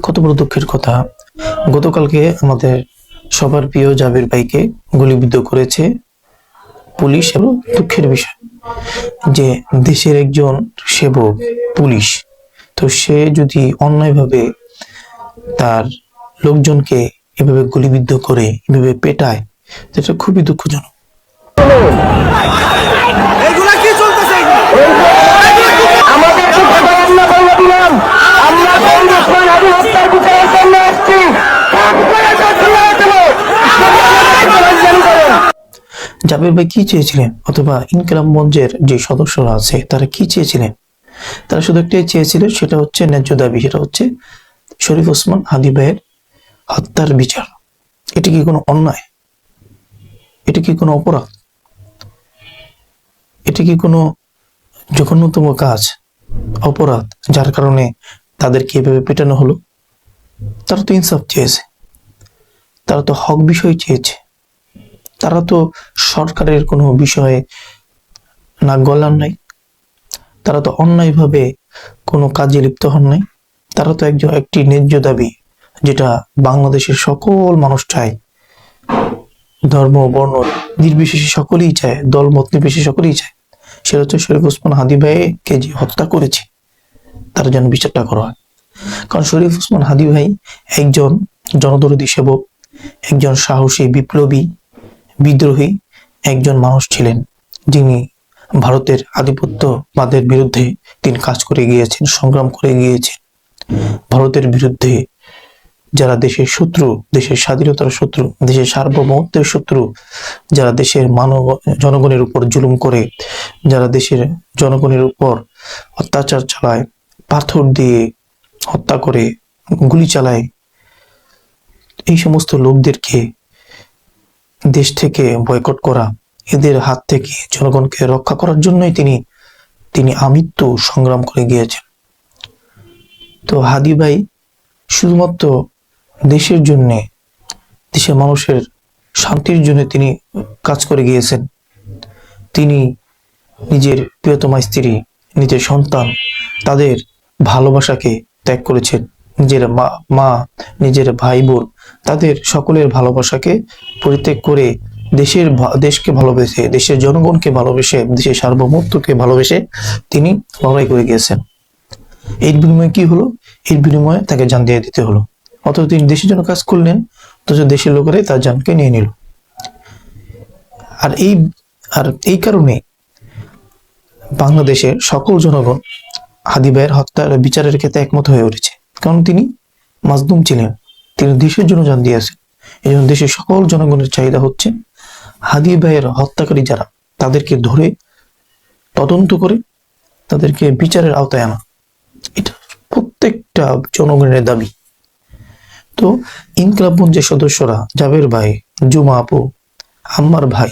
কত বড় দুঃখের কথা, গতকালকে আমাদের সবার প্রিয় জাবের ভাইকে গুলিবিদ্ধ করেছে পুলিশ। এবং দুঃখের বিষয় যে দেশের একজন সেবক পুলিশ, তো সে যদি অন্যায়ভাবে তার লোকজনকে এভাবে গুলিবিদ্ধ করে, এভাবে পেটায়, এটা খুবই দুঃখজনক। এগুলা কি চলতেছে? আমাদের আমরা কংগ্রেসম্যান আবু হত্যার বিচারের জন্য আসছি। জাবের ভাই কি চেয়েছিলেন, অথবা ইনকিলাব মঞ্চের যে সদস্যরা আছে তারা কি চেয়েছিলেন? তারা শুধু একটাই চেয়েছিলেন, সেটা হচ্ছে ন্যায্য দাবি, সেটা হচ্ছে শরীফ ওসমান হাদি ভাইয়ের হত্যার বিচার। এটা কি কোনো অন্যায়? এটা কি কোনো অপরাধ? এটা কি কোনো জঘন্যতম কাজ, অপরাধ, যার কারণে তাদেরকে এভাবে পেটানো হলো? তারা তো ইনসাফ চেয়েছে, তারা তো হক বিষয় চেয়েছে, তারা তো সরকারের কোনো বিষয়ে নাক গলান নাই, তারা তো অন্যায়ভাবে কোনো কাজে লিপ্ত হন নাই। তারা তো একটি ন্যায্য দাবি, যেটা বাংলাদেশের সকল মানুষ চায়, ধর্ম বর্ণ নির্বিশেষে সকলেই চায়, দল মত নির্বিশেষে সকলেই চায়, সেটা হচ্ছে শরীফ ওসমান হাদি ভাইকে যে হত্যা করেছে তার যেন বিচারটা করা হয়। কারণ শরীফ ওসমান হাদি ভাই একজন জনদরদী সেবক, একজন সাহসী বিপ্লবী বিদ্রোহী একজন মানুষ ছিলেন, যিনি ভারতের আধিপত্যবাদের বিরুদ্ধে তিনি কাজ করে গিয়েছেন, সংগ্রাম করে গিয়েছেন। ভারতের বিরুদ্ধে যারা দেশের শত্রু, দেশের স্বাধীনতার শত্রু, দেশের সার্বভৌমত্বের শত্রু, যারা দেশের জনগণের উপর জুলুম করে, যারা দেশের জনগণের উপর অত্যাচার চালায়, পাথর দিয়ে হত্যা করে, গুলি চালায়, এই সমস্ত লোকদেরকে দেশ থেকে বয়কট করা, এদের হাত থেকে জনগণকে রক্ষা করার জন্যই তিনি আমৃত্যু সংগ্রাম করে গিয়েছেন। তো হাদি ভাই শুধুমাত্র দেশের জন্য, দেশের মানুষের শান্তির জন্য তিনি কাজ করে গিয়েছেন। তিনি নিজের প্রিয়তমা স্ত্রী, নিজের সন্তান, তাদের ভালোবাসাকে ত্যাগ করেছেন। নিজের মা, নিজের ভাই বোন, তাদের সকলের ভালোবাসাকে পরিত্যাগ করে দেশকে ভালোবেসে, দেশের জনগণকে ভালোবেসে, দেশের সার্বভৌমত্বকে ভালোবেসে তিনি লড়াই করে গিয়েছেন। এর বিনিময়ে কি হলো? এর বিনিময়ে তাকে জান দিয়ে দিতে হলো। অথচ তিনি দেশের জন্য কাজ করলেন, অথচ দেশের লোকেরাই তার জানকে নিয়ে নিল। আর এই কারণে বাংলাদেশের সকল জনগণ হাদি ভাইয়ের হত্যার বিচারের ক্ষেত্রে একমত হয়ে উঠেছে। কারণ তিনি মাজলুম ছিলেন, তিনি দেশের জন্য জান দিয়েছেন। এই জন্য দেশের সকল জনগণের চাহিদা হচ্ছে হাদি ভাইয়ের হত্যাকারী যারা, তাদেরকে ধরে তদন্ত করে তাদেরকে বিচারের আওতায় আনা। এটা প্রত্যেকটা জনগণের দাবি। তো ইনকিলাব মঞ্চের সদস্যরা, জাবের ভাই, জুমা আপু, আম্মার ভাই,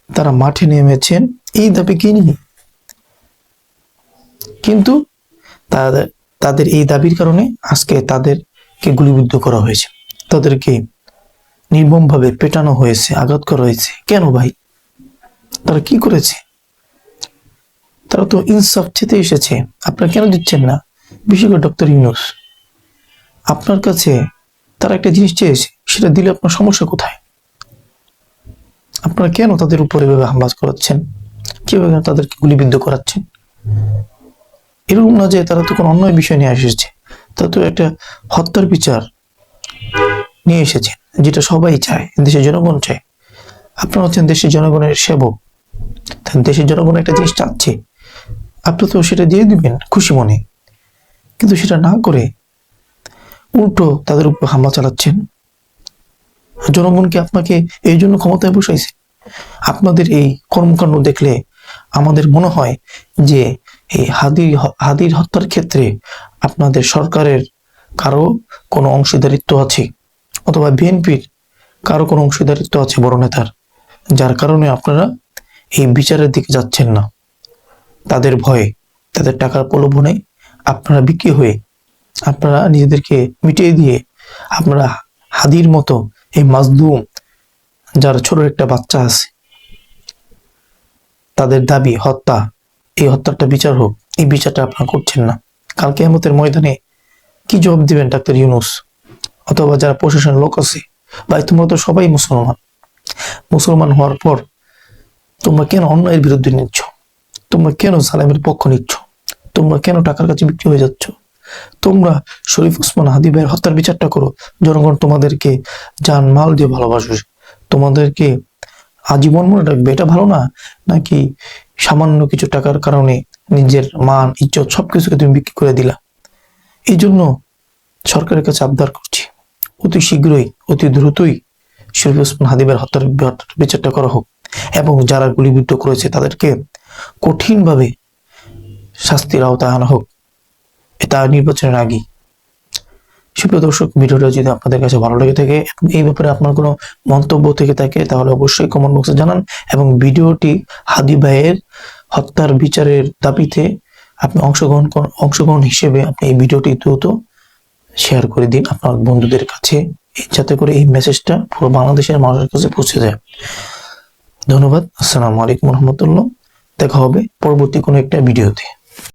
তারা মাঠে নেমেছেন এই দাবিকে নিয়ে। কিন্তু তাদের এই দাবির কারণে আজকে তাদেরকে গুলিবিদ্ধ করা হয়েছে, তাদেরকে নির্মমভাবে পেটানো হয়েছে, আঘাত করা হয়েছে। কেন ভাই? তারা কি করেছে? তারা তো ইনসাফ চেতে এসেছে, আপনারা কেন দিচ্ছেন না? বিশেষ করে ডক্টর ইউনূস, আপনার কাছে তারা একটা জিনিস চেয়েছে, সেটা দিলে আপনার সমস্যা কোথায়? আপনারা কেন তাদের উপর এভাবে হামলা করাচ্ছেন? কিভাবে তাদেরকে গুলিবিদ্ধ করাচ্ছেন? এরকম না যে তারা তো কোনো অন্যায় বিষয় নিয়ে এসেছে, তারা তো একটা হত্যার বিচার নিয়ে এসেছেন, যেটা সবাই চায়, দেশের জনগণ চায়। আপনারা হচ্ছেন দেশের জনগণের সেবক, দেশের জনগণ একটা জিনিস চাচ্ছে, আপনি তো সেটা দিয়ে দিবেন খুশি মনে। কিন্তু সেটা না করে উল্টো তাদের উপর হামলা চালাচ্ছেন। জনগণকে আপনাকে এই জন্য ক্ষমতায় বসাইছে। আপনাদের এই কর্মকাণ্ড দেখলে আমাদের মনে হয় যে এই হাদির হত্যার ক্ষেত্রে আপনাদের সরকারের কারো কোনো অংশীদারিত্ব আছে, অথবা বিএনপির কারো কোনো অংশীদারিত্ব আছে বড় নেতার, যার কারণে আপনারা এই বিচারের দিকে যাচ্ছেন না। তাদের ভয়ে, তাদের টাকার প্রলোভনে আপনারা বিক্রি হয়ে, আপনারা নিজেদেরকে মিটিয়ে দিয়ে, আপনারা হাদির মতো এই মাজলুম, যার ছোট একটা বাচ্চা আছে, তাদের দাবি হত্যা, এই হত্যাটা বিচার হোক, এই বিচারটা আপনারা করছেন না। কাল কিয়ামতের ময়দানে কি জবাব দিবেন ডাক্তার ইউনূস অথবা যারা প্রশাসনের লোক আছে? ভাই তোমরা তো সবাই মুসলমান হওয়ার পর তোমরা কেন অন্যায়ের বিরুদ্ধে নিচ্ছ? তোমরা কেন সালামের পক্ষ নিচ্ছ? তোমরা কেন টাকার কাছে বিক্রি হয়ে যাচ্ছ? তোমরা শরীফ ওসমান হাদি ভাইয়ের হত্যার বিচারটা করো। জনগণ তোমাদেরকে জান মাল দিয়ে ভালোবাসবে, তোমাদেরকে আজীবন মনে রাখবে। এটা ভালো না? নাকি সামান্য কিছু টাকার কারণে নিজের মান ইজ্জত সবকিছুকে তুমি বিক্রি করে দিলা? এই জন্য সরকারের কাছে আবদার করছি, অতি শীঘ্রই অতি দ্রুতই শরীফ ওসমান হাদি ভাইয়ের হত্যার বিচারটা করা হোক এবং যারা গুলিবিদ্ধ করেছে তাদেরকে কঠিনভাবে শাস্তির আওতায় আনা হোক, এটা নির্বাচনের আগেই। সুপ্রিয় দর্শক, ভিডিওটা যদি আপনাদের কাছে ভালো লেগে থাকে এবং এই ব্যাপারে আপনার কোনো মন্তব্য থেকে থাকে তাহলে অবশ্যই কমেন্ট বক্সে জানান এবং ভিডিওটি হাদি ভাইয়ের হত্যার বিচারের দাবিতে আপনি অংশগ্রহণ হিসেবে আপনি এই ভিডিওটি দ্রুত শেয়ার করে দিন আপনার বন্ধুদের কাছে, যাতে করে এই মেসেজটা পুরো বাংলাদেশের মানুষের কাছে পৌঁছে যায়। ধন্যবাদ। আসসালামু আলাইকুম রহমতুল্লাহ। দেখা হবে পরবর্তী কোনো একটা ভিডিওতে।